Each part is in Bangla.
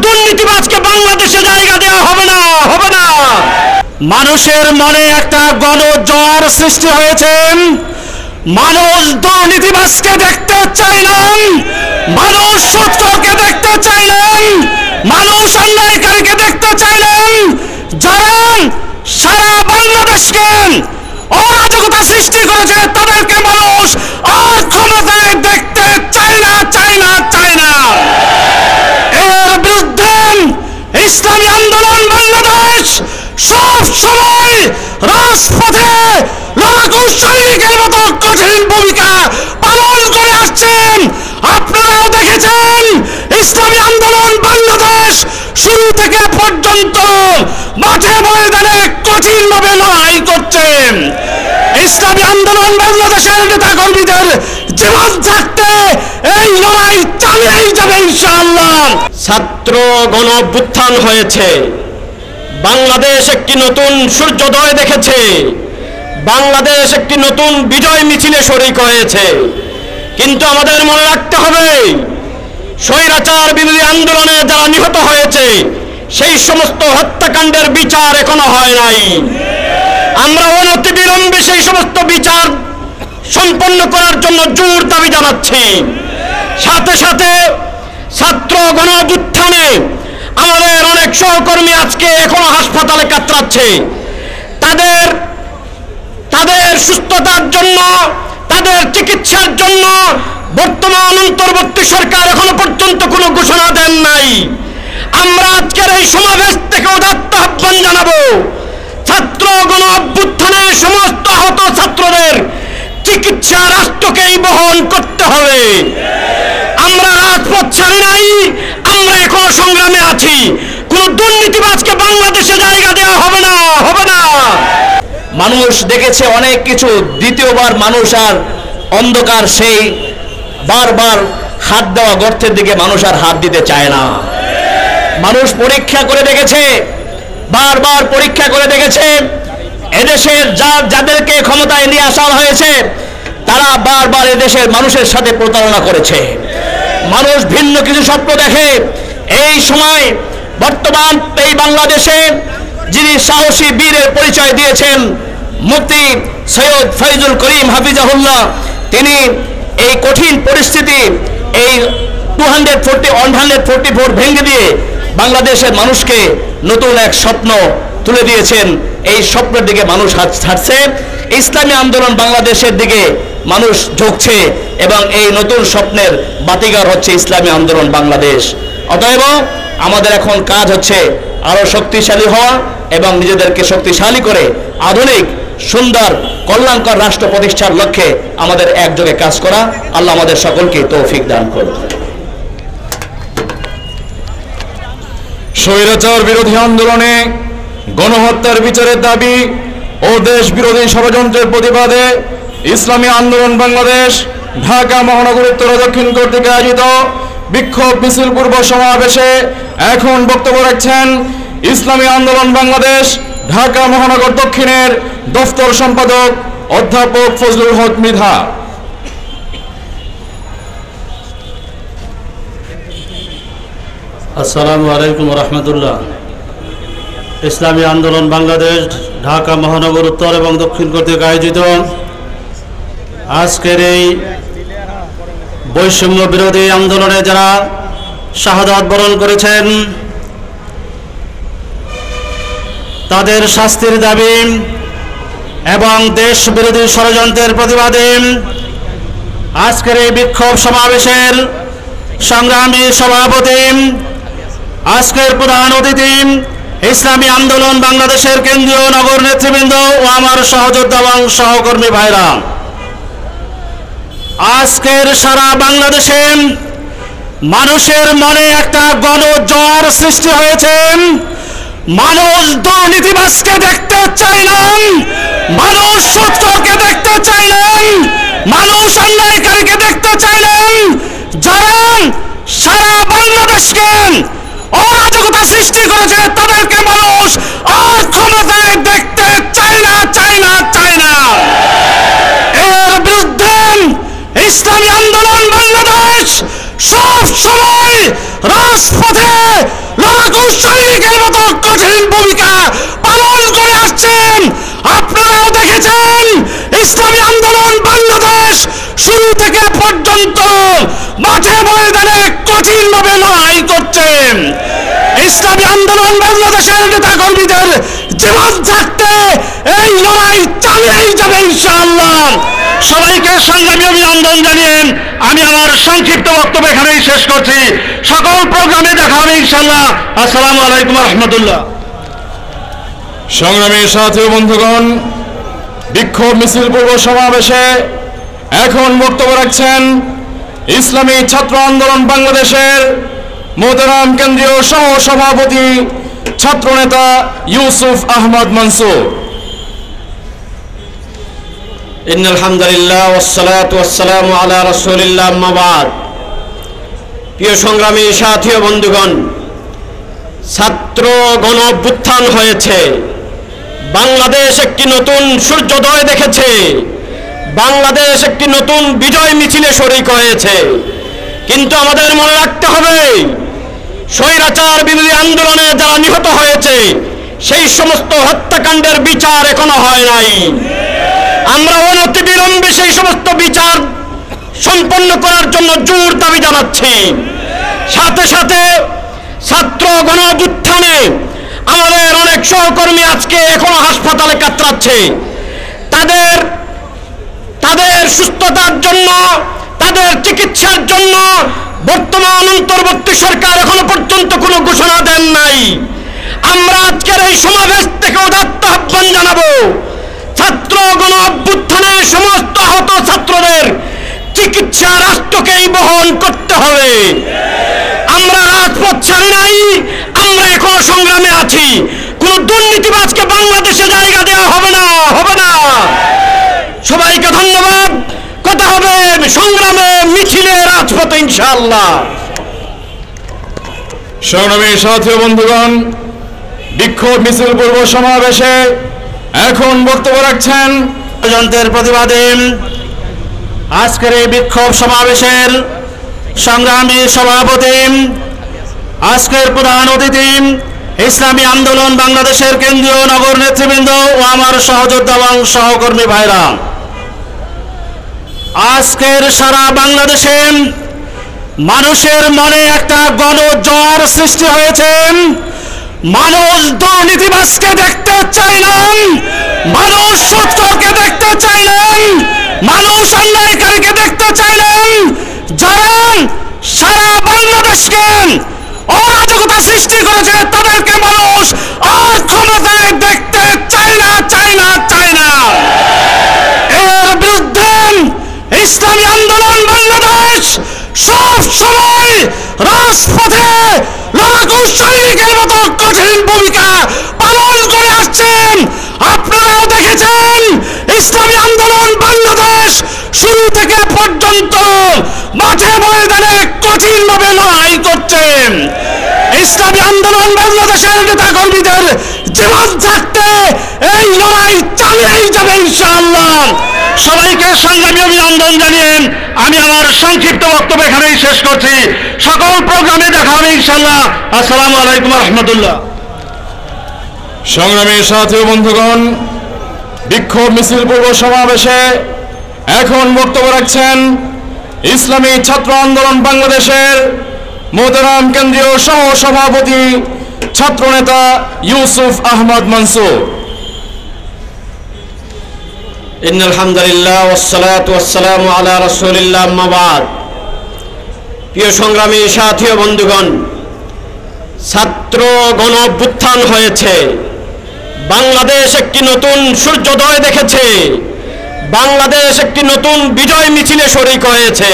দুর্নীতিবাজকে বাংলাদেশে জায়গা দেওয়া হবে না, হবে না। মানুষের মনে একটা গণজ্বর সৃষ্টি হয়েছে। মানুষ দুর্নীতিবাজকে দেখতে চায় না, মানুষ সুদখোরকে দেখতে চায় না, মানুষ অন্যায়কারীকে দেখতে চায় না। যারা সারা বাংলাদেশকে অরাজকতা সৃষ্টি করেছে তাদেরকে মানুষ আর ক্ষমতায় দেখতে চায় না, চায় না, চায় না। এর বিরুদ্ধে ইসলামী আন্দোলন বাংলাদেশ সব সময় রাজপথে লড়াকু সৈনিকের মতো কঠিন ভূমিকা পালন করে আসছেন। আপনারাও দেখেছেন ইসলামী আন্দোলন বাংলাদেশ শুরু থেকে পর্যন্ত মাঠে ময়দানে কঠিনভাবে লড়াই করছেন। ইসলামী আন্দোলন বাংলাদেশের নেতা কর্মীদের জীবন থাকতে এই লড়াই চালিয়েই যাবে ইনশাআল্লাহ। ছাত্র গণ অভ্যুত্থান হয়েছে, বাংলাদেশ একটি নতুন সূর্যোদয় দেখেছে, বাংলাদেশ একটি নতুন বিজয় মিছিলে শরিক হয়েছে। কিন্তু আমাদের মনে রাখতে হবে, স্বৈরাচার বিরোধী আন্দোলনে যারা নিহত হয়েছে সেই সমস্ত হত্যাকাণ্ডের বিচার এখনো হয় নাই। আমরা অনতিবিলম্বে সেই সমস্ত বিচার সম্পন্ন করার জন্য জোর দাবি জানাচ্ছি। সাথে সাথে ছাত্র গণ অভ্যুত্থানে আমাদের অনেক সহকর্মী আজকে এখনো হাসপাতালে কাতরাচ্ছে। তাদের সুস্থতার জন্য, তাদের চিকিৎসার জন্য বর্তমান অন্তর্বর্তী সরকার এখনো পর্যন্ত কোনো ঘোষণা দেন নাই। আমরা আজকের এই সমাবেশ থেকে উদাত্ত আহ্বান জানাবো, ছাত্র গণ অভ্যুত্থানের সমস্ত আহত ছাত্রদের চিকিৎসা রাষ্ট্রকেই বহন করতে হবে। আমরা রাজপথ ছাড়ি নাই, আমরা এখনো সংগ্রামে আছি। কোন দুর্নীতিবাজকে বাংলাদেশে জায়গা দেওয়া হবে না, হবে না। মানুষ দেখেছে অনেক কিছু, দ্বিতীয়বার মানুষ আর অন্ধকার সেই বারবার হাত দেওয়া গর্তের দিকে মানুষ আর হাত দিতে চায় না। মানুষ পরীক্ষা করে দেখেছে, বারবার পরীক্ষা করে দেখেছে, এদেশের যাদেরকে ক্ষমতায় নিয়ে আসা হয়েছে তারা বারবার এদেশের মানুষের সাথে প্রতারণা করেছে। মানুষ ভিন্ন কিছু স্বপ্ন দেখে। এই সময় বর্তমান এই বাংলাদেশে যিনি সাহসী বীরের পরিচয় দিয়েছেন মুফতি সৈয়দ ফয়জুল করিম হাফিজাহুল্লাহ, তিনি এই কঠিন পরিস্থিতি, এই 144 ভেঙে দিয়ে বাংলাদেশের মানুষকে নতুন এক স্বপ্ন তুলে দিয়েছেন। এই স্বপ্নের দিকে মানুষ হাঁটছে, ইসলামী আন্দোলন বাংলাদেশের দিকে মানুষ ঝুঁকছে এবং এই নতুন স্বপ্নের বাতিঘর হচ্ছে ইসলামী আন্দোলন বাংলাদেশ। অতএব আমাদের এখন কাজ হচ্ছে আরো শক্তিশালী হওয়া এবং নিজেদেরকে শক্তিশালী করে আধুনিক সুন্দর কল্যাণকর রাষ্ট্র প্রতিষ্ঠার লক্ষ্যে আমাদের একযোগে কাজ করা। আল্লাহ আমাদের সকলকে তৌফিক দান করুন। স্বৈরাচার বিরোধী আন্দোলনে গণহত্যার বিচারের দাবি ও দেশ বিরোধী ষড়যন্ত্রের প্রতিবাদে ইসলামী আন্দোলন বাংলাদেশ ঢাকা মহানগর উত্তর দক্ষিণ কর্তৃক আয়োজিত বিক্ষোভ মিছিল পূর্ব সমাবেশে এখন বক্তব্য রাখছেন ইসলামী আন্দোলন বাংলাদেশ ঢাকা মহানগর দক্ষিণের দফতর সম্পাদক অধ্যাপক ফজলুল হক মৃধা। আসসালামু আলাইকুম রহমতুল্লাহ। ইসলামী আন্দোলন বাংলাদেশ ঢাকা মহানগর উত্তর এবং দক্ষিণ কর্তৃক আয়োজিত আজকের এই বৈষম্য বিরোধী আন্দোলনে যারা শাহাদাত বরণ করেছেন তাদের শাস্তির দাবি এবং দেশ বিরোধী ষড়যন্ত্রের প্রতিবাদে আজকের এই বিক্ষোভ সমাবেশের সংগ্রামী সভাপতি, আজকের প্রধান অতিথি ইসলামী আন্দোলন বাংলাদেশের কেন্দ্রীয় নগর নেতৃবৃন্দ ও আমার সহযোদ্ধা এবং সহকর্মী ভাইরা, আজকের সারা বাংলাদেশে মানুষের মনে একটা গণজ্বর সৃষ্টি হয়েছে। মানুষ দুর্নীতিবাজকে দেখতে চায় না, মানুষ সুদখোরকে দেখতে চায় না, মানুষ অন্যায়কারীকে দেখতে চায় না। যারা সারা বাংলাদেশকে অরাজকতা সৃষ্টি করেছে তাদেরকে মানুষ আর ক্ষমতায় দেখতে চায় না, চায় না, চায় না। এর বিরুদ্ধে ইসলামী আন্দোলন বাংলাদেশ সব সময় রাজপথে লড়াকু সৈনিকের মতো কঠিন ভূমিকা পালন করে আসছেন। আপনারাও দেখেছেন ইসলামী আন্দোলন বাংলাদেশ শুরু থেকে পর্যন্ত মাঠে ময়দানে কঠিনভাবে লড়াই করছেন। ইসলামী আন্দোলন বাংলাদেশের নেতা কর্মীদের জীবন থাকতে এই লড়াই চালিয়েই যাবে ইনশাআল্লাহ। সবাইকে সংগ্রামী অভিনন্দন জানিয়ে আমি আমার সংক্ষিপ্ত বক্তব্য এখানেই শেষ করছি। সকল প্রোগ্রামে দেখা হবে ইনশাআল্লাহ। আসসালামু আলাইকুম রহমতুল্লাহ। সংগ্রামী সাথী ও বন্ধুগণ, বিক্ষোভ মিছিল পূর্ব সমাবেশে এখন বক্তব্য রাখছেন ইসলামী ছাত্র আন্দোলন বাংলাদেশের মোহতারাম কেন্দ্রীয় সহ সভাপতি ছাত্রনেতা ইউসুফ আহমদ মনসুর। ইন্নাল হামদুলিল্লাহ ওয়াসসালাতু ওয়াসসালামু আলা রাসূলিল্লাহ আম্মা বাদ। প্রিয় সংগ্রামী সাথী ও বন্ধুগণ, ছাত্র গণ অভ্যুত্থান হয়েছে, বাংলাদেশ একটি নতুন সূর্যোদয় দেখেছে, বাংলাদেশ একটি নতুন বিজয় মিছিলে শরীক হয়েছে। কিন্তু আমাদের মনে রাখতে হবে, স্বৈরাচার বিরোধী আন্দোলনে যারা নিহত হয়েছে সেই সমস্ত হত্যাকাণ্ডের বিচার এখনো হয় নাই। আমরা অনতিবিলম্বে সেই সমস্ত বিচার সম্পন্ন করার জন্য জোর দাবি জানাচ্ছি। সাথে সাথে ছাত্র গণ অভ্যুত্থানে আমাদের অনেক সহকর্মী আজকে এখনো হাসপাতালে কাতরাচ্ছে। তাদের সুস্থতার জন্য, তাদের চিকিৎসার জন্য বর্তমান অন্তর্বর্তী সরকার এখনো পর্যন্ত কোনো ঘোষণা দেন নাই। আমরা আজকের এই সমাবেশ থেকে উদাত্ত আহ্বান জানাবো, ছাত্র গণ অভ্যুত্থানের সমস্ত আহত ছাত্রদের চিকিৎসা রাষ্ট্রকেই বহন করতে হবে। আমরা রাজপথ ছাড়ি নাই, আমরা এখনো সংগ্রামে আছি। কোন দুর্নীতিবাজকে বাংলাদেশে জায়গা দেওয়া হবে না, হবে না। সবাইকে ধন্যবাদ। কথা হবে সংগ্রামে, মিছিলে, রাজপথে ইনশাআল্লাহ। সংগ্রামী সাথী ও বন্ধুগণ, বিক্ষোভ মিছিল পূর্ব সমাবেশে এখন বক্তব্য রাখছেন যন্ত্রের প্রতিবাদে আজকের এই বিক্ষোভ সমাবেশের সংগ্রামী সভাপতি, আজকের প্রধান অতিথি ইসলামী আন্দোলন বাংলাদেশের কেন্দ্রীয় নগর নেতৃবৃন্দ ও আমার সহযোদ্ধা এবং সহকর্মী ভাইরা, আজকের সারা বাংলাদেশে মানুষের মনে একটা গণজ্বর সৃষ্টি হয়েছে। মানুষ দুর্নীতিবাজকে দেখতে চায় না, মানুষ সুদখোরকে দেখতে চায় না, মানুষ অন্যায়কারীকে দেখতে চায় না। যারা সারা বাংলাদেশকে অরাজকতা সৃষ্টি করেছে তাদেরকে মানুষ আর ক্ষমতায় দেখতে চায় না, চায় না, চায় না। এর বিরুদ্ধে ইসলামী আন্দোলন বাংলাদেশ সব সময় রাজপথে লড়াকু সৈনিকের মতো কঠিন ভূমিকা পালন করে আসছেন। আপনারাও দেখেছেন ইসলামী আন্দোলন বাংলাদেশ শুরু থেকে পর্যন্ত মাঠে ময়দানে কঠিনভাবে লড়াই করছেন। ইসলামী আন্দোলন বাংলাদেশের নেতা কর্মীদের জীবন থাকতে এই লড়াই চালিয়েই যাবে ইনশাআল্লাহ। সবাইকে সংগ্রামী অভিনন্দন জানিয়ে আমি আমার সংক্ষিপ্ত বক্তব্য এখানেই শেষ করছি। সকল প্রোগ্রামে দেখা হবে ইনশাআল্লাহ। আসসালামু আলাইকুম রহমতুল্লাহ। সংগ্রামী সাথী ও বন্ধুগণ, বিক্ষোভ মিছিল পূর্ব সমাবেশে এখন বক্তব্য রাখছেন ইসলামী ছাত্র আন্দোলন বাংলাদেশের মোহতারাম কেন্দ্রীয় সহ সভাপতি ছাত্রনেতা ইউসুফ আহমদ মনসুর। ইন্নাল হামদুলিল্লাহ ওয়াসসালাতু ওয়াসসালামু আলা রাসূলিল্লাহ আম্মা বাদ। প্রিয় সংগ্রামী সাথী ও বন্ধুগণ, ছাত্র গণ অভ্যুত্থান হয়েছে, বাংলাদেশ একটি নতুন সূর্যোদয় দেখেছে, বাংলাদেশ একটি নতুন বিজয় মিছিলে শরীক হয়েছে।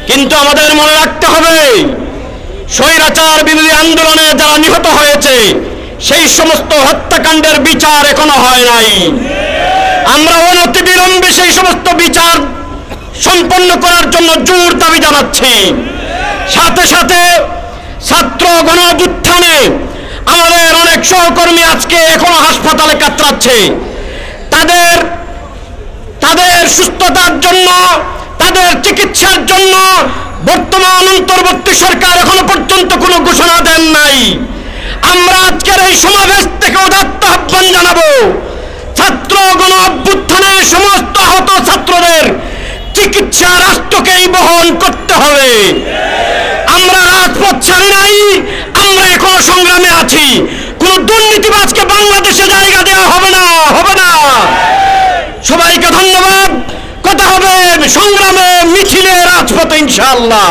কিন্তু আমাদের মনে রাখতে হবে, স্বৈরাচার বিরোধী আন্দোলনে যারা নিহত হয়েছে সেই সমস্ত হত্যাকাণ্ডের বিচার এখনো হয় নাই। আমরা অনতিবিলম্বে সেই সমস্ত বিচার সম্পন্ন করার জন্য জোর দাবি জানাচ্ছি। সাথে সাথে ছাত্র গণ অভ্যুত্থানে আমাদের অনেক সহকর্মী আজকে এখনো হাসপাতালে কাতরাচ্ছে। তাদের সুস্থতার জন্য, তাদের চিকিৎসার জন্য বর্তমান অন্তর্বর্তী সরকার এখনো পর্যন্ত কোনো ঘোষণা দেন নাই। আজকের এই সমাবেশ থেকে উদাত্ত আহ্বান জানাবো, ছাত্র গণ অভ্যুত্থানে সমস্ত আহত ছাত্রদের চিকিৎসা রাষ্ট্রকেই বহন করতে হবে। আমরা রাজপথ ছাড়ি নাই, আমরা এখনো সংগ্রামে আছি। কোন দুর্নীতিবাজকে বাংলাদেশে জায়গা দেওয়া হবে না, হবে না। সবাইকে ধন্যবাদ। কথা হবে সংগ্রামে, মিছিলে, রাজপথে ইনশাআল্লাহ।